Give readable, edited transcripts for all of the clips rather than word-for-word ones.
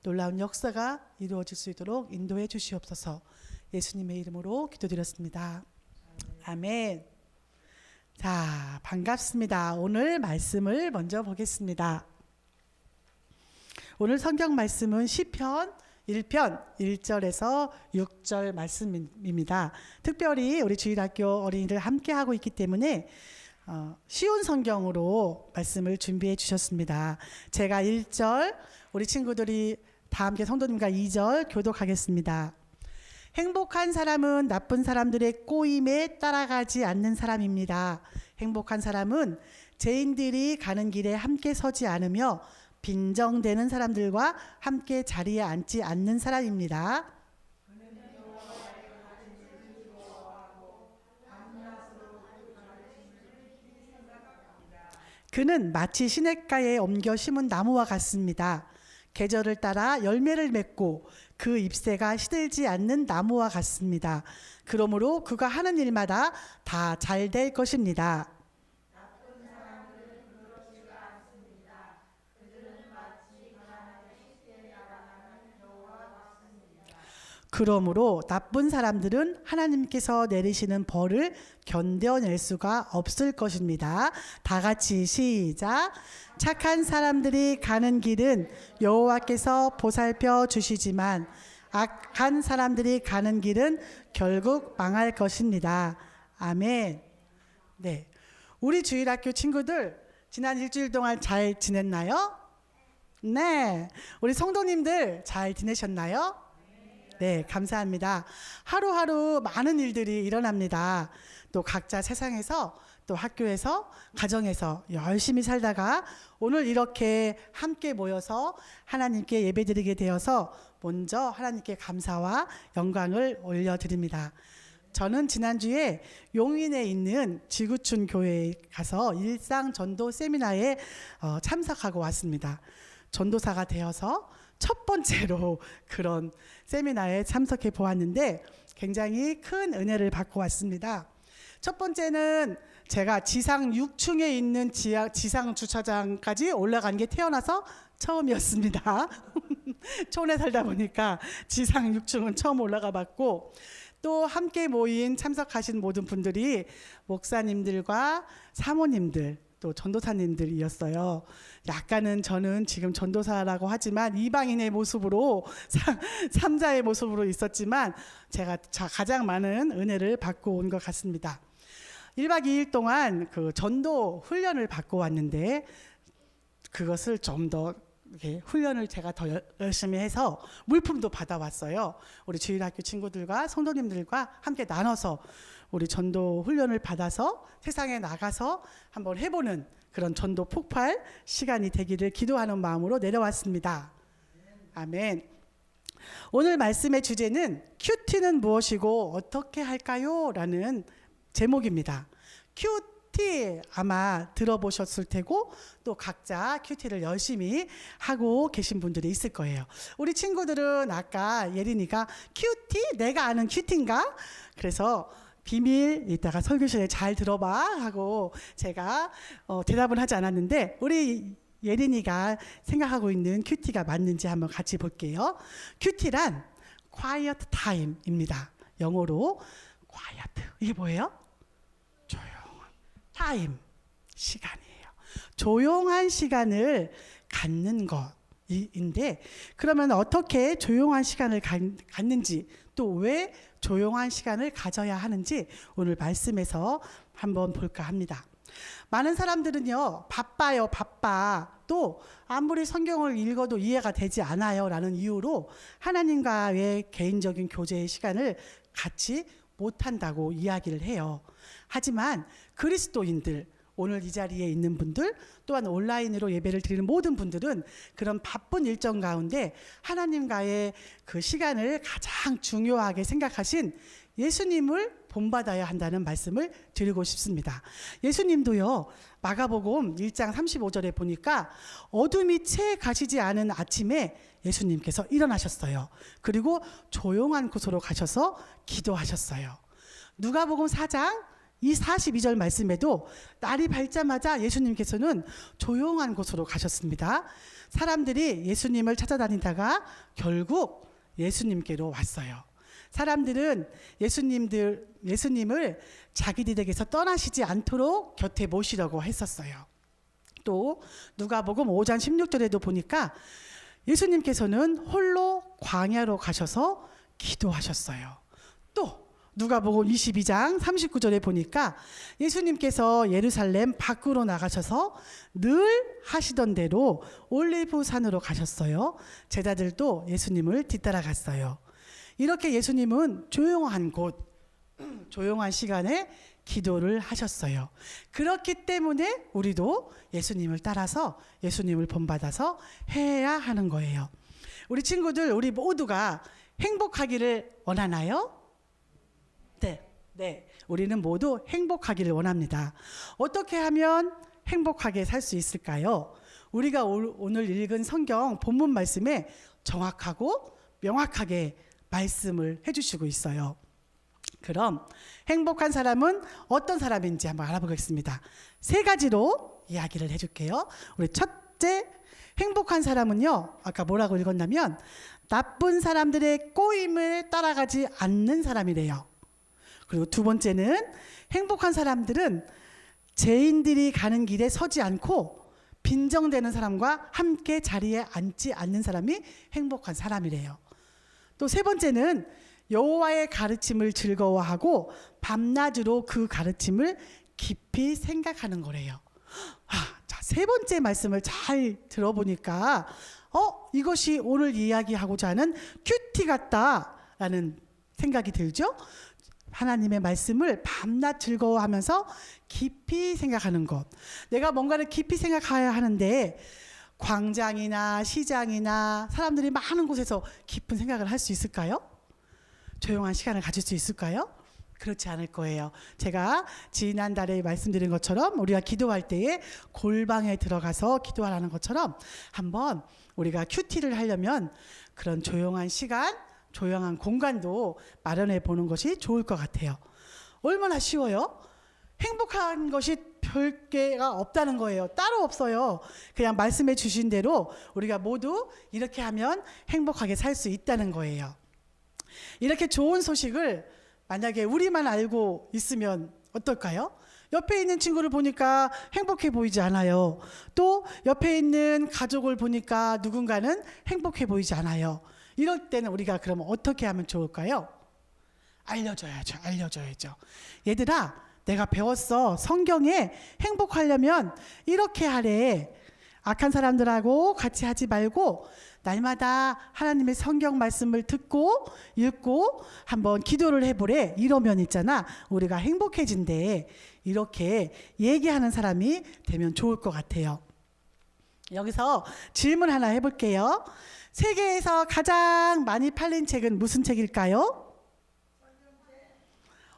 놀라운 역사가 이루어질 수 있도록 인도해 주시옵소서. 예수님의 이름으로 기도드렸습니다. 아멘. 자, 반갑습니다. 오늘 말씀을 먼저 보겠습니다. 오늘 성경 말씀은 시편 1편 1절에서 6절 말씀입니다. 특별히 우리 주일학교 어린이들 함께 하고 있기 때문에 쉬운 성경으로 말씀을 준비해 주셨습니다. 제가 1절, 우리 친구들이 다 함께 성도님과 2절 교독하겠습니다. 행복한 사람은 나쁜 사람들의 꼬임에 따라가지 않는 사람입니다. 행복한 사람은 죄인들이 가는 길에 함께 서지 않으며 빈정대는 사람들과 함께 자리에 앉지 않는 사람입니다. 그는 마치 시냇가에 옮겨 심은 나무와 같습니다. 계절을 따라 열매를 맺고 그 잎새가 시들지 않는 나무와 같습니다. 그러므로 그가 하는 일마다 다 잘 될 것입니다. 그러므로 나쁜 사람들은 하나님께서 내리시는 벌을 견뎌낼 수가 없을 것입니다. 다 같이 시작. 착한 사람들이 가는 길은 여호와께서 보살펴 주시지만 악한 사람들이 가는 길은 결국 망할 것입니다. 아멘. 네, 우리 주일학교 친구들 지난 일주일 동안 잘 지냈나요? 네, 우리 성도님들 잘 지내셨나요? 네, 감사합니다. 하루하루 많은 일들이 일어납니다. 또 각자 세상에서 또 학교에서 가정에서 열심히 살다가 오늘 이렇게 함께 모여서 하나님께 예배드리게 되어서 먼저 하나님께 감사와 영광을 올려드립니다. 저는 지난주에 용인에 있는 지구촌 교회에 가서 일상 전도 세미나에 참석하고 왔습니다. 전도사가 되어서 첫 번째로 그런 세미나에 참석해 보았는데 굉장히 큰 은혜를 받고 왔습니다. 첫 번째는 제가 지상 6층에 있는 지상 주차장까지 올라간 게 태어나서 처음이었습니다. 촌에 살다 보니까 지상 6층은 처음 올라가 봤고, 또 함께 모인 참석하신 모든 분들이 목사님들과 사모님들 또 전도사님들이었어요. 약간은 저는 지금 전도사라고 하지만 이방인의 모습으로 삼자의 모습으로 있었지만 제가 가장 많은 은혜를 받고 온 것 같습니다. 1박 2일 동안 그 전도 훈련을 받고 왔는데 그것을 좀 더 훈련을 제가 더 열심히 해서 물품도 받아왔어요. 우리 주일학교 친구들과 성도님들과 함께 나눠서 우리 전도 훈련을 받아서 세상에 나가서 한번 해보는 그런 전도 폭발 시간이 되기를 기도하는 마음으로 내려왔습니다. 아멘. 오늘 말씀의 주제는 큐티는 무엇이고 어떻게 할까요? 라는 제목입니다. 큐티 아마 들어보셨을 테고 또 각자 큐티를 열심히 하고 계신 분들이 있을 거예요. 우리 친구들은 아까 예린이가 큐티? 내가 아는 큐티인가? 그래서 비밀 이따가 설교실에 잘 들어봐 하고 제가 대답을 하지 않았는데 우리 예린이가 생각하고 있는 큐티가 맞는지 한번 같이 볼게요. 큐티란 quiet time입니다. 영어로 quiet. 이게 뭐예요? 조용한 타임, 시간이에요. 조용한 시간을 갖는 것인데 그러면 어떻게 조용한 시간을 갖는지 또 왜 조용한 시간을 가져야 하는지 오늘 말씀에서 한번 볼까 합니다. 많은 사람들은요, 바빠요, 바빠. 또 아무리 성경을 읽어도 이해가 되지 않아요 라는 이유로 하나님과의 개인적인 교제의 시간을 갖지 못한다고 이야기를 해요. 하지만 그리스도인들, 오늘 이 자리에 있는 분들 또한 온라인으로 예배를 드리는 모든 분들은 그런 바쁜 일정 가운데 하나님과의 그 시간을 가장 중요하게 생각하신 예수님을 본받아야 한다는 말씀을 드리고 싶습니다. 예수님도요, 마가복음 1장 35절에 보니까 어둠이 채 가시지 않은 아침에 예수님께서 일어나셨어요. 그리고 조용한 곳으로 가셔서 기도하셨어요. 누가복음 4장 이 42절 말씀에도 날이 밝자마자 예수님께서는 조용한 곳으로 가셨습니다. 사람들이 예수님을 찾아다니다가 결국 예수님께로 왔어요. 사람들은 예수님을 자기들에게서 떠나시지 않도록 곁에 모시려고 했었어요. 또 누가복음 5장 16절에도 보니까 예수님께서는 홀로 광야로 가셔서 기도하셨어요. 또 누가복음 22장 39절에 보니까 예수님께서 예루살렘 밖으로 나가셔서 늘 하시던 대로 올리브 산으로 가셨어요. 제자들도 예수님을 뒤따라갔어요. 이렇게 예수님은 조용한 곳, 조용한 시간에 기도를 하셨어요. 그렇기 때문에 우리도 예수님을 따라서 예수님을 본받아서 해야 하는 거예요. 우리 친구들, 우리 모두가 행복하기를 원하나요? 네. 우리는 모두 행복하기를 원합니다. 어떻게 하면 행복하게 살 수 있을까요? 우리가 오늘 읽은 성경 본문 말씀에 정확하고 명확하게 말씀을 해주시고 있어요. 그럼 행복한 사람은 어떤 사람인지 한번 알아보겠습니다. 3가지로 이야기를 해줄게요. 우리 첫째, 행복한 사람은요, 아까 뭐라고 읽었냐면 나쁜 사람들의 꼬임을 따라가지 않는 사람이래요. 그리고 2번째는 행복한 사람들은 죄인들이 가는 길에 서지 않고 빈정대는 사람과 함께 자리에 앉지 않는 사람이 행복한 사람이래요. 또 3번째는 여호와의 가르침을 즐거워하고 밤낮으로 그 가르침을 깊이 생각하는 거래요. 자, 3번째 말씀을 잘 들어보니까 이것이 오늘 이야기하고자 하는 큐티 같다라는 생각이 들죠. 하나님의 말씀을 밤낮 즐거워하면서 깊이 생각하는 것. 내가 뭔가를 깊이 생각해야 하는데 광장이나 시장이나 사람들이 많은 곳에서 깊은 생각을 할 수 있을까요? 조용한 시간을 가질 수 있을까요? 그렇지 않을 거예요. 제가 지난달에 말씀드린 것처럼 우리가 기도할 때에 골방에 들어가서 기도하라는 것처럼 한번 우리가 큐티를 하려면 그런 조용한 시간, 조용한 공간도 마련해 보는 것이 좋을 것 같아요. 얼마나 쉬워요? 행복한 것이 별게가 없다는 거예요. 따로 없어요. 그냥 말씀해 주신 대로 우리가 모두 이렇게 하면 행복하게 살 수 있다는 거예요. 이렇게 좋은 소식을 만약에 우리만 알고 있으면 어떨까요? 옆에 있는 친구를 보니까 행복해 보이지 않아요. 또 옆에 있는 가족을 보니까 누군가는 행복해 보이지 않아요. 이럴 때는 우리가 그러면 어떻게 하면 좋을까요? 알려줘야죠. 얘들아, 내가 배웠어. 성경에 행복하려면 이렇게 하래. 악한 사람들하고 같이 하지 말고 날마다 하나님의 성경 말씀을 듣고 읽고 한번 기도를 해보래. 이러면 있잖아, 우리가 행복해진대. 이렇게 얘기하는 사람이 되면 좋을 것 같아요. 여기서 질문 하나 해볼게요. 세계에서 가장 많이 팔린 책은 무슨 책일까요?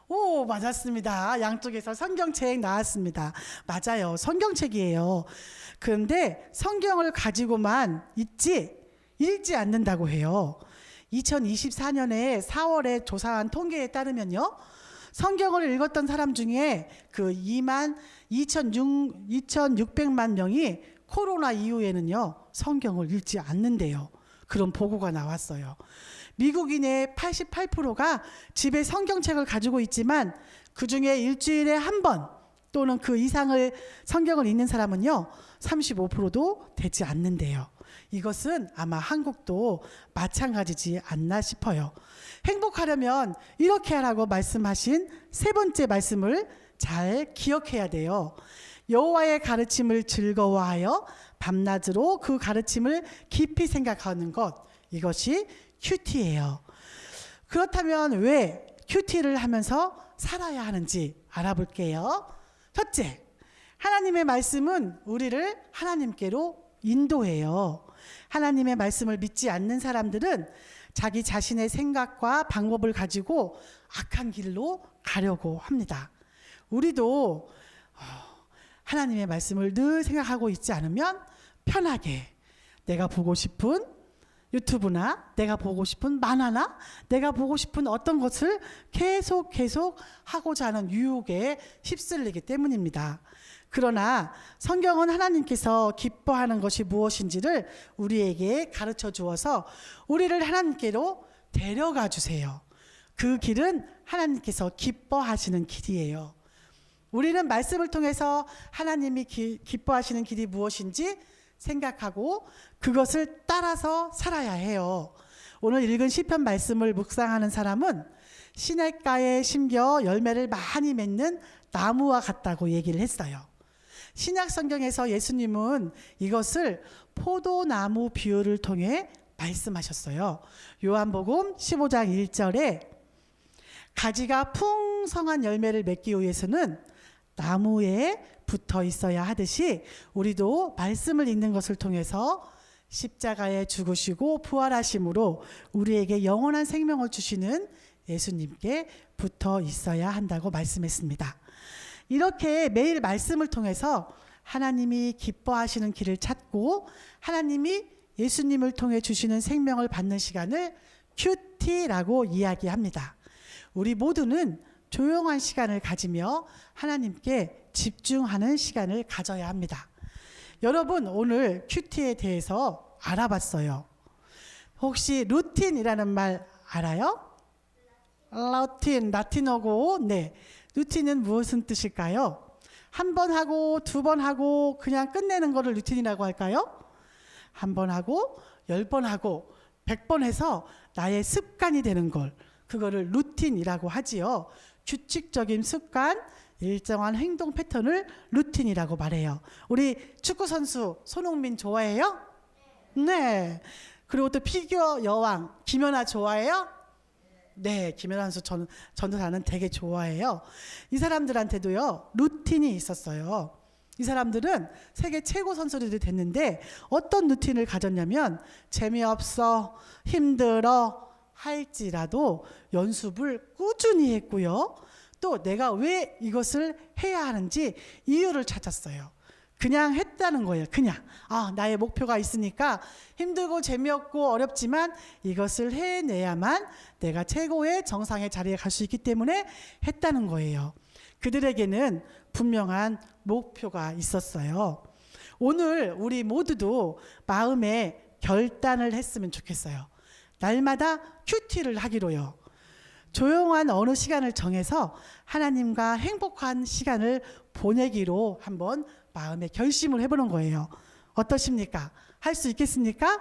오, 맞았습니다. 양쪽에서 성경책 나왔습니다. 맞아요. 성경책이에요. 그런데 성경을 가지고만 읽지 않는다고 해요. 2024년에 4월에 조사한 통계에 따르면요, 성경을 읽었던 사람 중에 그 22,600만 명이 코로나 이후에는요 성경을 읽지 않는데요. 그런 보고가 나왔어요. 미국인의 88%가 집에 성경책을 가지고 있지만 그 중에 일주일에 한 번 또는 그 이상을 성경을 읽는 사람은요 35%도 되지 않는데요. 이것은 아마 한국도 마찬가지지 않나 싶어요. 행복하려면 이렇게 하라고 말씀하신 3번째 말씀을 잘 기억해야 돼요. 여호와의 가르침을 즐거워하여 밤낮으로 그 가르침을 깊이 생각하는 것, 이것이 큐티예요. 그렇다면 왜 큐티를 하면서 살아야 하는지 알아볼게요. 첫째, 하나님의 말씀은 우리를 하나님께로 인도해요. 하나님의 말씀을 믿지 않는 사람들은 자기 자신의 생각과 방법을 가지고 악한 길로 가려고 합니다. 우리도 하나님의 말씀을 늘 생각하고 있지 않으면 편하게 내가 보고 싶은 유튜브나 내가 보고 싶은 만화나 내가 보고 싶은 어떤 것을 계속 하고자 하는 유혹에 휩쓸리기 때문입니다. 그러나 성경은 하나님께서 기뻐하는 것이 무엇인지를 우리에게 가르쳐 주어서 우리를 하나님께로 데려가 주세요. 그 길은 하나님께서 기뻐하시는 길이에요. 우리는 말씀을 통해서 하나님이 기뻐하시는 길이 무엇인지 생각하고 그것을 따라서 살아야 해요. 오늘 읽은 시편 말씀을 묵상하는 사람은 시냇가에 심겨 열매를 많이 맺는 나무와 같다고 얘기를 했어요. 신약 성경에서 예수님은 이것을 포도나무 비유를 통해 말씀하셨어요. 요한복음 15장 1절에 가지가 풍성한 열매를 맺기 위해서는 나무에 붙어 있어야 하듯이 우리도 말씀을 읽는 것을 통해서 십자가에 죽으시고 부활하심으로 우리에게 영원한 생명을 주시는 예수님께 붙어 있어야 한다고 말씀했습니다. 이렇게 매일 말씀을 통해서 하나님이 기뻐하시는 길을 찾고 하나님이 예수님을 통해 주시는 생명을 받는 시간을 큐티라고 이야기합니다. 우리 모두는 조용한 시간을 가지며 하나님께 집중하는 시간을 가져야 합니다. 여러분, 오늘 큐티에 대해서 알아봤어요. 혹시 루틴이라는 말 알아요? 라틴어고, 네. 루틴은 무엇은 뜻일까요? 한 번 하고 두 번 하고 그냥 끝내는 거를 루틴이라고 할까요? 한 번 하고 10번 하고 100번 해서 나의 습관이 되는 걸, 그거를 루틴이라고 하지요. 규칙적인 습관, 일정한 행동 패턴을 루틴이라고 말해요. 우리 축구 선수 손흥민 좋아해요? 네. 그리고 또 피겨 여왕 김연아 좋아해요? 네, 김연아 선수 전도사는 되게 좋아해요. 이 사람들한테도요 루틴이 있었어요. 이 사람들은 세계 최고 선수들이 됐는데 어떤 루틴을 가졌냐면 재미없어, 힘들어 할지라도 연습을 꾸준히 했고요. 또 내가 왜 이것을 해야 하는지 이유를 찾았어요. 그냥 했다는 거예요. 그냥 나의 목표가 있으니까 힘들고 재미없고 어렵지만 이것을 해내야만 내가 최고의 정상의 자리에 갈 수 있기 때문에 했다는 거예요. 그들에게는 분명한 목표가 있었어요. 오늘 우리 모두도 마음에 결단을 했으면 좋겠어요. 날마다 큐티를 하기로요. 조용한 어느 시간을 정해서 하나님과 행복한 시간을 보내기로 한번 마음에 결심을 해보는 거예요. 어떠십니까? 할 수 있겠습니까?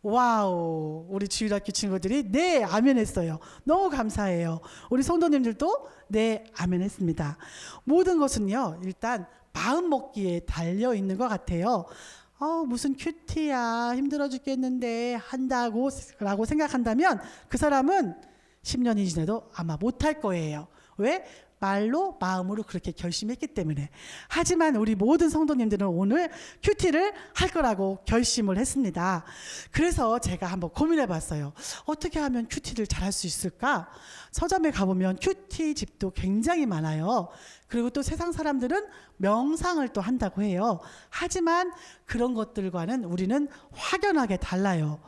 와우, 우리 주일학교 친구들이 네, 아멘 했어요. 너무 감사해요. 우리 성도님들도 네, 아멘 했습니다. 모든 것은요, 일단 마음 먹기에 달려 있는 것 같아요. 무슨 큐티야, 힘들어 죽겠는데 한다고 라고 생각한다면 그 사람은 10년이 지나도 아마 못할 거예요. 왜? 말로 마음으로 그렇게 결심했기 때문에. 하지만 우리 모든 성도님들은 오늘 큐티를 할 거라고 결심을 했습니다. 그래서 제가 한번 고민해 봤어요. 어떻게 하면 큐티를 잘할 수 있을까? 서점에 가보면 큐티 집도 굉장히 많아요. 그리고 또 세상 사람들은 명상을 또 한다고 해요. 하지만 그런 것들과는 우리는 확연하게 달라요.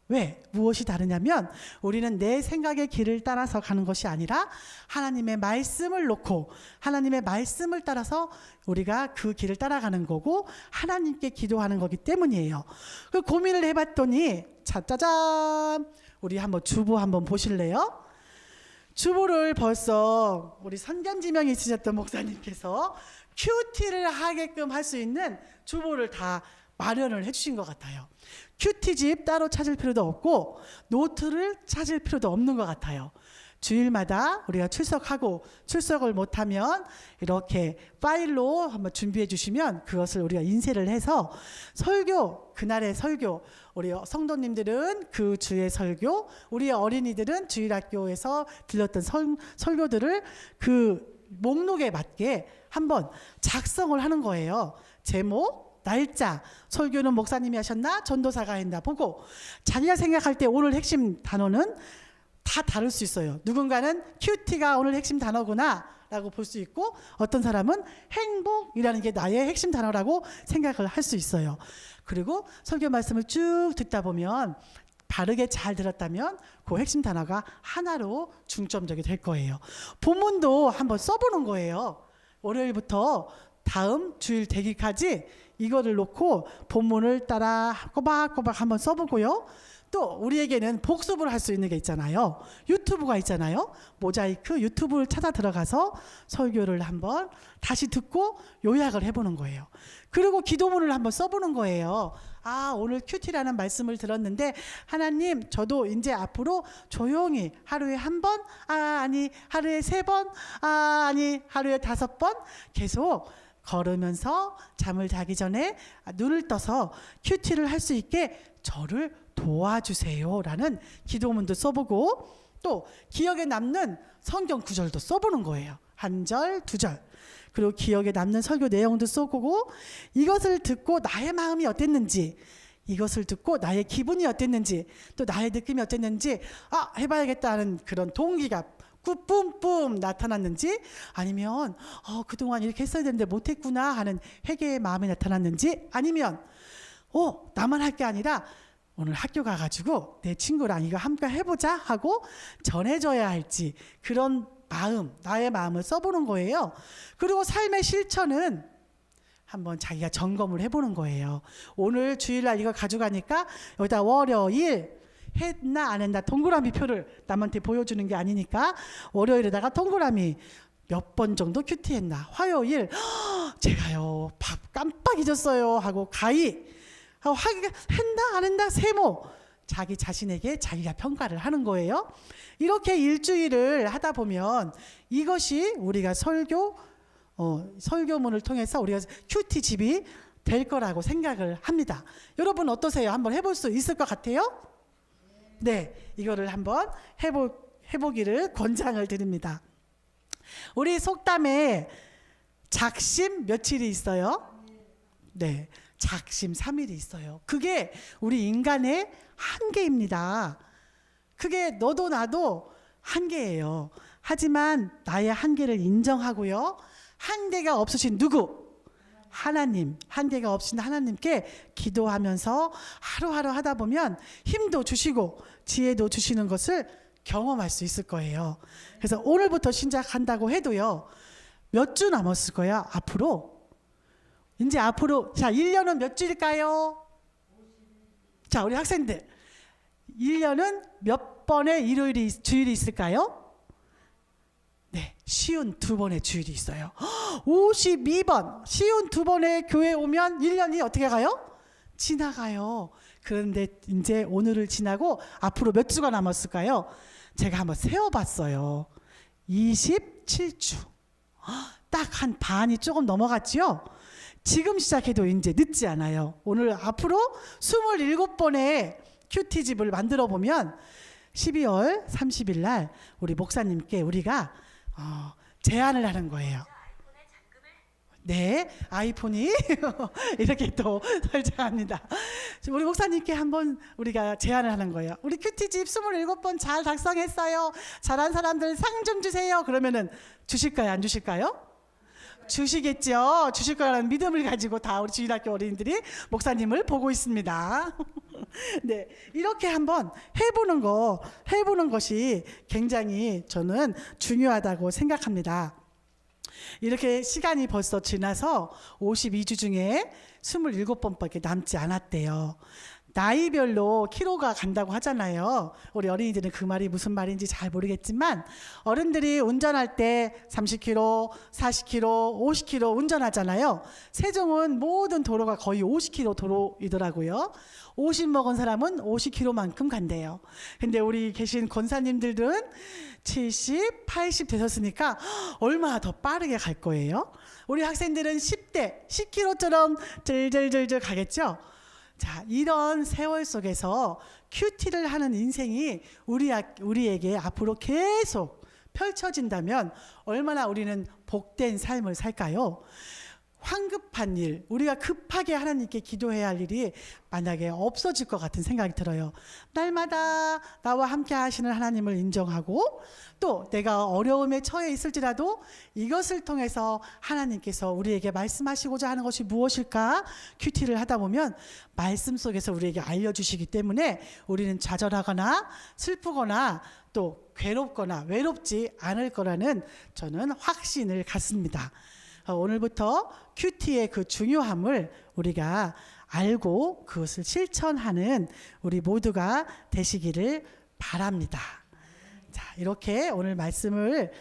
왜? 무엇이 다르냐면 우리는 내 생각의 길을 따라서 가는 것이 아니라 하나님의 말씀을 놓고 하나님의 말씀을 따라서 우리가 그 길을 따라가는 거고 하나님께 기도하는 거기 때문이에요. 그 고민을 해봤더니 짜자잔, 우리 한번 주보 한번 보실래요? 주보를 벌써 우리 선견지명이 있으셨던 목사님께서 큐티를 하게끔 할 수 있는 주보를 다 마련을 해주신 것 같아요. 큐티집 따로 찾을 필요도 없고 노트를 찾을 필요도 없는 것 같아요. 주일마다 우리가 출석하고 출석을 못하면 이렇게 파일로 한번 준비해 주시면 그것을 우리가 인쇄를 해서 설교, 그날의 설교, 우리 성도님들은 그 주의 설교, 우리 어린이들은 주일학교에서 들렸던 설교들을 그 목록에 맞게 한번 작성을 하는 거예요. 제목, 날짜, 설교는 목사님이 하셨나 전도사가 했나 보고 자기가 생각할 때 오늘 핵심 단어는 다 다를 수 있어요. 누군가는 큐티가 오늘 핵심 단어구나 라고 볼 수 있고, 어떤 사람은 행복이라는 게 나의 핵심 단어라고 생각을 할 수 있어요. 그리고 설교 말씀을 쭉 듣다 보면 바르게 잘 들었다면 그 핵심 단어가 하나로 중점적이 될 거예요. 본문도 한번 써보는 거예요. 월요일부터 다음 주일 되기까지 이거를 놓고 본문을 따라 꼬박꼬박 한번 써보고요. 또 우리에게는 복습을 할 수 있는 게 있잖아요. 유튜브가 있잖아요. 모자이크 유튜브를 찾아 들어가서 설교를 한번 다시 듣고 요약을 해보는 거예요. 그리고 기도문을 한번 써보는 거예요. 아, 오늘 큐티라는 말씀을 들었는데 하나님, 저도 이제 앞으로 조용히 하루에 한 번, 아니 하루에 3번, 아니 하루에 5번 계속 걸으면서 잠을 자기 전에 눈을 떠서 큐티를 할 수 있게 저를 도와주세요 라는 기도문도 써보고, 또 기억에 남는 성경 구절도 써보는 거예요. 1절, 2절. 그리고 기억에 남는 설교 내용도 써보고, 이것을 듣고 나의 마음이 어땠는지, 이것을 듣고 나의 기분이 어땠는지, 또 나의 느낌이 어땠는지, 해봐야겠다는 그런 동기가 뿜뿜 나타났는지, 아니면 그동안 이렇게 했어야 되는데 못했구나 하는 회개의 마음이 나타났는지, 아니면 나만 할 게 아니라 오늘 학교 가가지고 내 친구랑 이거 함께 해보자 하고 전해줘야 할지, 그런 마음, 나의 마음을 써보는 거예요. 그리고 삶의 실천은 한번 자기가 점검을 해보는 거예요. 오늘 주일날 이거 가져가니까 여기다 월요일 했나 안 했나 동그라미 표를 남한테 보여주는 게 아니니까 월요일에다가 동그라미 몇 번 정도 큐티했나, 화요일 제가요 밥 깜빡 잊었어요 하고 가히 했나 안 했나 세모, 자기 자신에게 자기가 평가를 하는 거예요. 이렇게 일주일을 하다 보면 이것이 우리가 설교문을 통해서 우리가 큐티 집이 될 거라고 생각을 합니다. 여러분 어떠세요? 한번 해볼 수 있을 것 같아요? 네, 이거를 한번 해보기를 권장을 드립니다. 우리 속담에 작심 며칠이 있어요? 네, 작심 3일이 있어요. 그게 우리 인간의 한계입니다. 그게 너도 나도 한계예요. 하지만 나의 한계를 인정하고요, 한계가 없으신 누구? 하나님, 한계가 없으신 하나님께 기도하면서 하루하루 하다 보면 힘도 주시고 지혜도 주시는 것을 경험할 수 있을 거예요. 그래서 오늘부터 시작한다고 해도요, 몇 주 남았을 거야 앞으로. 이제 앞으로, 자, 1년은 몇 주일까요? 자, 우리 학생들 1년은 몇 번의 주일이 있을까요? 네, 52번의 주일이 있어요. 52번, 52번의 교회 오면 1년이 어떻게 가요? 지나가요. 그런데 이제 오늘을 지나고 앞으로 몇 주가 남았을까요? 제가 한번 세어봤어요. 27주. 딱 한 반이 조금 넘어갔죠? 지금 시작해도 이제 늦지 않아요. 오늘 앞으로 27번의 큐티집을 만들어 보면 12월 30일 날 우리 목사님께 우리가 제안을 하는 거예요. 네, 아이폰이 이렇게 또 설정합니다. 우리 목사님께 한번 우리가 제안을 하는 거예요. 우리 큐티집 27번 잘 작성했어요. 잘한 사람들 상 좀 주세요. 그러면은 주실까요? 안 주실까요? 주시겠죠. 주실 거라는 믿음을 가지고 다 우리 주일학교 어린이들이 목사님을 보고 있습니다. 네, 이렇게 한번 해보는 것이 굉장히 저는 중요하다고 생각합니다. 이렇게 시간이 벌써 지나서 52주 중에 27번밖에 남지 않았대요. 나이별로 키로가 간다고 하잖아요. 우리 어린이들은 그 말이 무슨 말인지 잘 모르겠지만, 어른들이 운전할 때 30km, 40km, 50km 운전하잖아요. 세종은 모든 도로가 거의 50km 도로이더라고요. 50 먹은 사람은 50km만큼 간대요. 근데 우리 계신 권사님들은 70, 80 되셨으니까 얼마나 더 빠르게 갈 거예요? 우리 학생들은 10대, 10km처럼 절절절절 가겠죠? 자, 이런 세월 속에서 큐티를 하는 인생이 우리에게 앞으로 계속 펼쳐진다면 얼마나 우리는 복된 삶을 살까요? 황급한 일, 우리가 급하게 하나님께 기도해야 할 일이 만약에 없어질 것 같은 생각이 들어요. 날마다 나와 함께 하시는 하나님을 인정하고 또 내가 어려움에 처해 있을지라도 이것을 통해서 하나님께서 우리에게 말씀하시고자 하는 것이 무엇일까 큐티를 하다 보면 말씀 속에서 우리에게 알려주시기 때문에 우리는 좌절하거나 슬프거나 또 괴롭거나 외롭지 않을 거라는 저는 확신을 갖습니다. 오늘부터 큐티의 그 중요함을 우리가 알고 그것을 실천하는 우리 모두가 되시기를 바랍니다. 자, 이렇게 오늘 말씀을